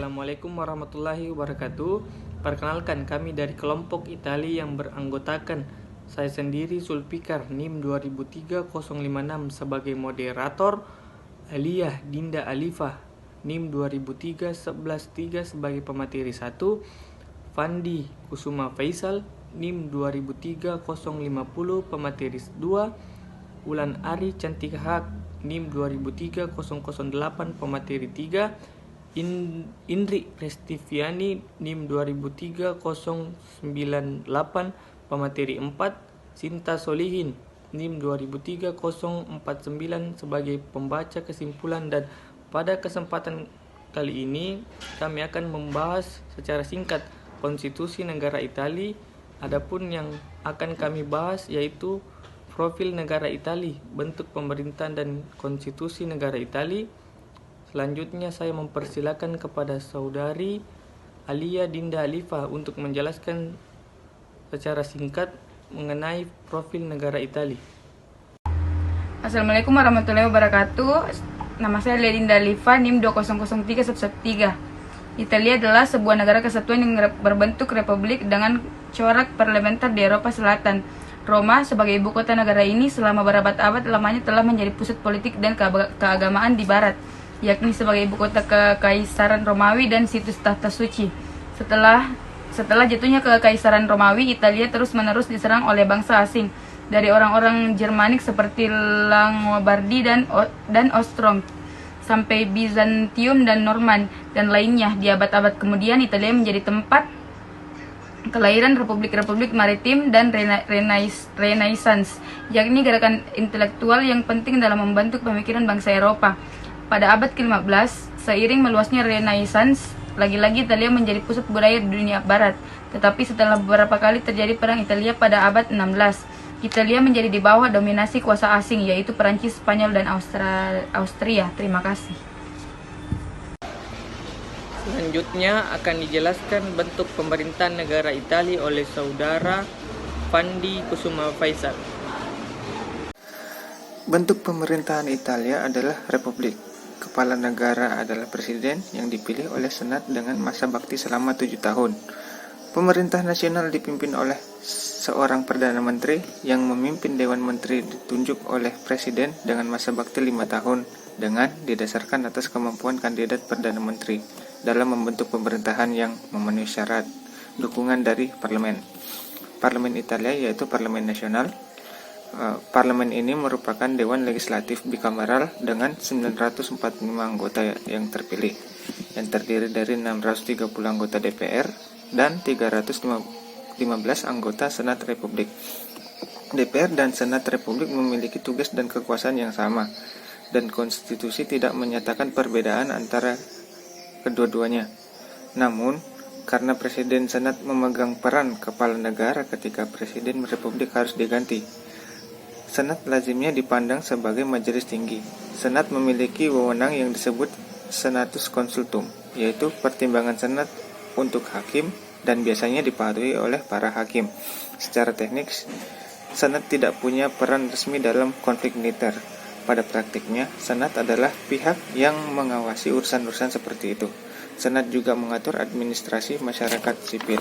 Assalamualaikum warahmatullahi wabarakatuh. Perkenalkan, kami dari kelompok Itali yang beranggotakan saya sendiri Zulfikar NIM 2003-056 sebagai moderator, Aliyah Dinda Alifah NIM 2003-113 sebagai pemateri 1, Fandi Kusuma Faisal NIM 2003-050 pemateri 2, Ulan Ari Cantika Hak NIM 2003-008 pemateri 3, Indri Restiviani NIM 2003-098 pemateri 4, Sinta Solihin NIM 2003-049 sebagai pembaca kesimpulan. Dan pada kesempatan kali ini kami akan membahas secara singkat konstitusi negara Italia. Adapun yang akan kami bahas yaitu profil negara Italia, bentuk pemerintahan dan konstitusi negara Italia. Selanjutnya saya mempersilakan kepada saudari Aliyah Dinda Alifah untuk menjelaskan secara singkat mengenai profil negara Italia. Assalamualaikum warahmatullahi wabarakatuh. Nama saya Aliyah Dinda Alifah, NIM 2003-113. Italia adalah sebuah negara kesatuan yang berbentuk republik dengan corak parlementer di Eropa Selatan. Roma sebagai ibu kota negara ini selama berabad-abad lamanya telah menjadi pusat politik dan keagamaan di barat, yakni sebagai ibu kota Kekaisaran Romawi dan situs tahta suci. Setelah jatuhnya Kekaisaran Romawi, Italia terus-menerus diserang oleh bangsa asing dari orang-orang Jermanik seperti Langobardi dan Ostrom, sampai Bizantium dan Norman dan lainnya. Di abad-abad kemudian Italia menjadi tempat kelahiran republik-republik maritim dan Renaissance, yakni gerakan intelektual yang penting dalam membentuk pemikiran bangsa Eropa. Pada abad ke-15, seiring meluasnya Renaissance, lagi-lagi Italia menjadi pusat budaya di dunia barat. Tetapi setelah beberapa kali terjadi perang Italia pada abad 16, Italia menjadi di bawah dominasi kuasa asing, yaitu Perancis, Spanyol, dan Austria. Terima kasih. Selanjutnya akan dijelaskan bentuk pemerintahan negara Italia oleh saudara Fandi Kusuma Faisal. Bentuk pemerintahan Italia adalah republik. Kepala negara adalah presiden yang dipilih oleh senat dengan masa bakti selama 7 tahun. Pemerintah nasional dipimpin oleh seorang perdana menteri yang memimpin dewan menteri ditunjuk oleh presiden dengan masa bakti 5 tahun dengan didasarkan atas kemampuan kandidat perdana menteri dalam membentuk pemerintahan yang memenuhi syarat dukungan dari parlemen. Parlemen Italia yaitu parlemen nasional. Parlemen ini merupakan dewan legislatif bikameral dengan 945 anggota yang terpilih, yang terdiri dari 630 anggota DPR dan 315 anggota Senat Republik. DPR dan Senat Republik memiliki tugas dan kekuasaan yang sama, dan konstitusi tidak menyatakan perbedaan antara kedua-duanya. Namun, karena Presiden Senat memegang peran kepala negara ketika Presiden Republik harus diganti, Senat lazimnya dipandang sebagai majelis tinggi. Senat memiliki wewenang yang disebut Senatus Consultum, yaitu pertimbangan Senat untuk hakim dan biasanya dipatuhi oleh para hakim. Secara teknis, Senat tidak punya peran resmi dalam konflik militer. Pada praktiknya, Senat adalah pihak yang mengawasi urusan-urusan seperti itu. Senat juga mengatur administrasi masyarakat sipil.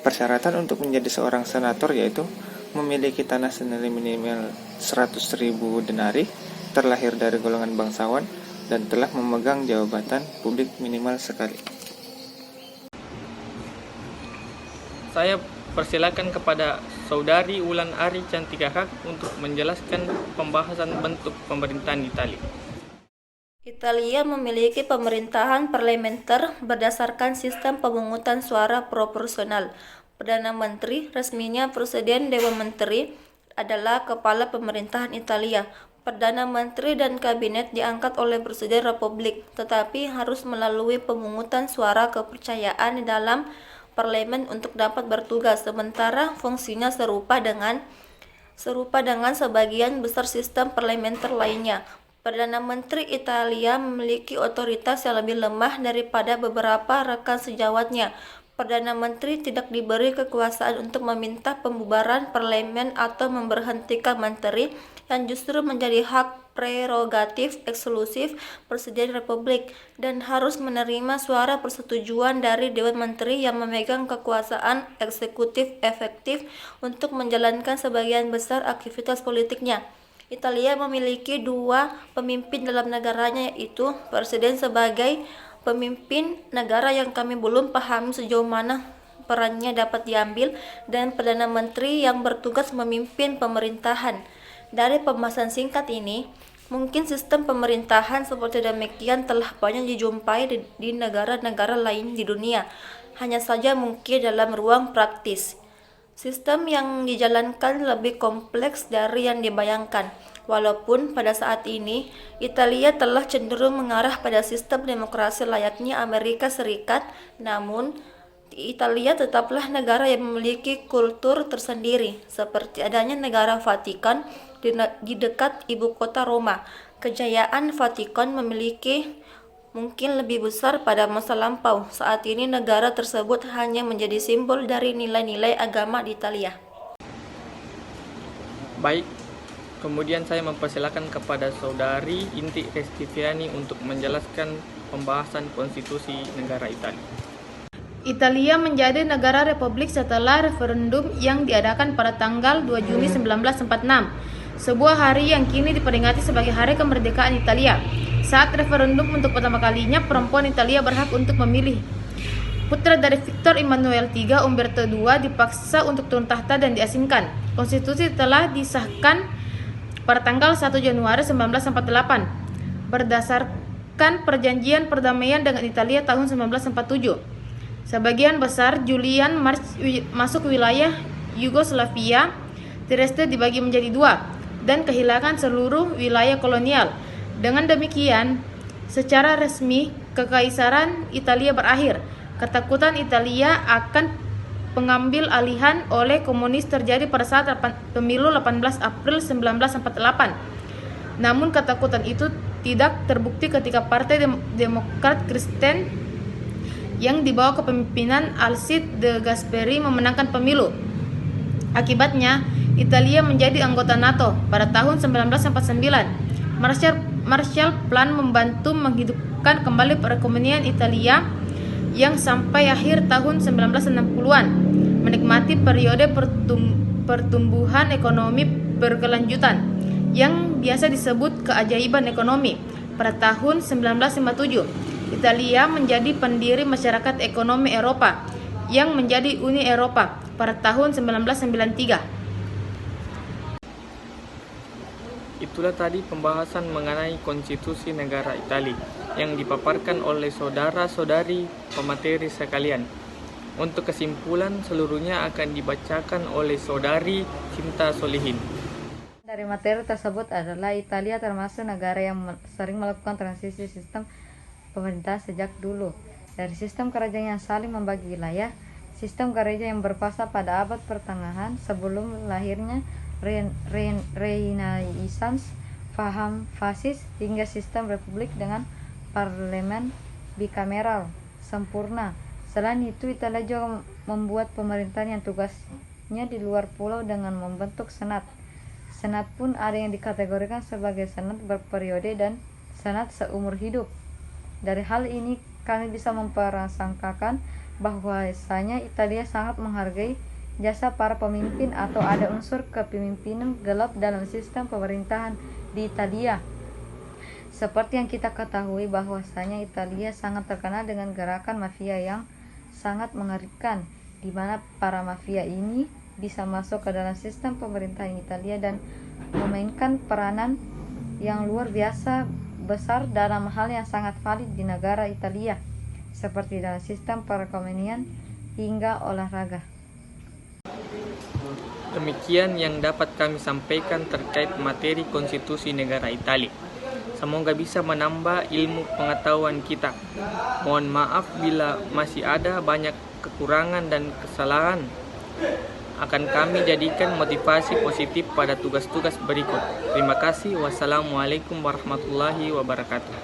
Persyaratan untuk menjadi seorang senator yaitu memiliki tanah senilai minimal 100.000 denari, terlahir dari golongan bangsawan, dan telah memegang jabatan publik minimal sekali. Saya persilakan kepada saudari Ulan Ari Cantika Hak untuk menjelaskan pembahasan bentuk pemerintahan Italia. Italia memiliki pemerintahan parlementer berdasarkan sistem pemungutan suara proporsional. Perdana Menteri, resminya Presiden Dewan Menteri, adalah kepala pemerintahan Italia. Perdana Menteri dan kabinet diangkat oleh Presiden Republik, tetapi harus melalui pemungutan suara kepercayaan dalam parlemen untuk dapat bertugas, sementara fungsinya serupa dengan sebagian besar sistem parlementer lainnya. Perdana Menteri Italia memiliki otoritas yang lebih lemah daripada beberapa rekan sejawatnya. Perdana Menteri tidak diberi kekuasaan untuk meminta pembubaran parlemen atau memberhentikan menteri, yang justru menjadi hak prerogatif eksklusif Presiden Republik dan harus menerima suara persetujuan dari Dewan Menteri yang memegang kekuasaan eksekutif efektif untuk menjalankan sebagian besar aktivitas politiknya. Italia memiliki dua pemimpin dalam negaranya, yaitu Presiden sebagai pemimpin negara yang kami belum pahami sejauh mana perannya dapat diambil, dan Perdana Menteri yang bertugas memimpin pemerintahan. Dari pembahasan singkat ini, mungkin sistem pemerintahan seperti demikian telah banyak dijumpai di negara-negara lain di dunia, hanya saja mungkin dalam ruang praktis. Sistem yang dijalankan lebih kompleks dari yang dibayangkan. Walaupun pada saat ini Italia telah cenderung mengarah pada sistem demokrasi layaknya Amerika Serikat, namun Italia tetaplah negara yang memiliki kultur tersendiri, seperti adanya negara Vatikan di dekat ibu kota Roma. Kejayaan Vatikan memiliki mungkin lebih besar pada masa lampau. Saat ini negara tersebut hanya menjadi simbol dari nilai-nilai agama di Italia. Baik, kemudian saya mempersilakan kepada Saudari Inti Restiviani untuk menjelaskan pembahasan konstitusi negara Italia. Italia menjadi negara republik setelah referendum yang diadakan pada tanggal 2 Juni 1946, sebuah hari yang kini diperingati sebagai Hari Kemerdekaan Italia. Saat referendum untuk pertama kalinya, perempuan Italia berhak untuk memilih. Putra dari Victor Emmanuel III, Umberto II, dipaksa untuk turun tahta dan diasingkan. Konstitusi telah disahkan pada tanggal 1 Januari 1948 berdasarkan perjanjian perdamaian dengan Italia tahun 1947. Sebagian besar Julian masuk wilayah Yugoslavia, Trieste dibagi menjadi dua, dan kehilangan seluruh wilayah kolonial. Dengan demikian, secara resmi, Kekaisaran Italia berakhir. Ketakutan Italia akan pengambil alihan oleh komunis terjadi pada saat pemilu 18 April 1948. Namun ketakutan itu tidak terbukti ketika Partai Demokrat Kristen yang dibawa kepemimpinan Alcide de Gasperi memenangkan pemilu. Akibatnya, Italia menjadi anggota NATO pada tahun 1949. Marshall Plan membantu menghidupkan kembali perekonomian Italia yang sampai akhir tahun 1960-an menikmati periode pertumbuhan ekonomi berkelanjutan yang biasa disebut keajaiban ekonomi. Pada tahun 1957, Italia menjadi pendiri Masyarakat Ekonomi Eropa yang menjadi Uni Eropa pada tahun 1993. Itulah tadi pembahasan mengenai konstitusi negara Italia yang dipaparkan oleh saudara-saudari pemateri sekalian. Untuk kesimpulan, seluruhnya akan dibacakan oleh Saudari Cinta Solihin. Dari materi tersebut adalah Italia termasuk negara yang sering melakukan transisi sistem pemerintah sejak dulu, dari sistem kerajaan yang saling membagi wilayah, sistem gereja yang berkuasa pada abad pertengahan sebelum lahirnya Renaissance, paham fasis, hingga sistem republik dengan parlemen bikameral sempurna. Selain itu, Italia juga membuat pemerintahan yang tugasnya di luar pulau dengan membentuk senat. Senat pun ada yang dikategorikan sebagai senat berperiode dan senat seumur hidup. Dari hal ini kami bisa memprasangkakan bahwasanya Italia sangat menghargai jasa para pemimpin atau ada unsur kepemimpinan gelap dalam sistem pemerintahan di Italia. Seperti yang kita ketahui bahwasanya Italia sangat terkenal dengan gerakan mafia yang sangat mengerikan, di mana para mafia ini bisa masuk ke dalam sistem pemerintahan Italia dan memainkan peranan yang luar biasa besar dalam hal yang sangat valid di negara Italia, seperti dalam sistem perekonomian hingga olahraga. Demikian yang dapat kami sampaikan terkait materi konstitusi negara Italia. Semoga bisa menambah ilmu pengetahuan kita. Mohon maaf bila masih ada banyak kekurangan dan kesalahan. Akan kami jadikan motivasi positif pada tugas-tugas berikut. Terima kasih. Wassalamualaikum warahmatullahi wabarakatuh.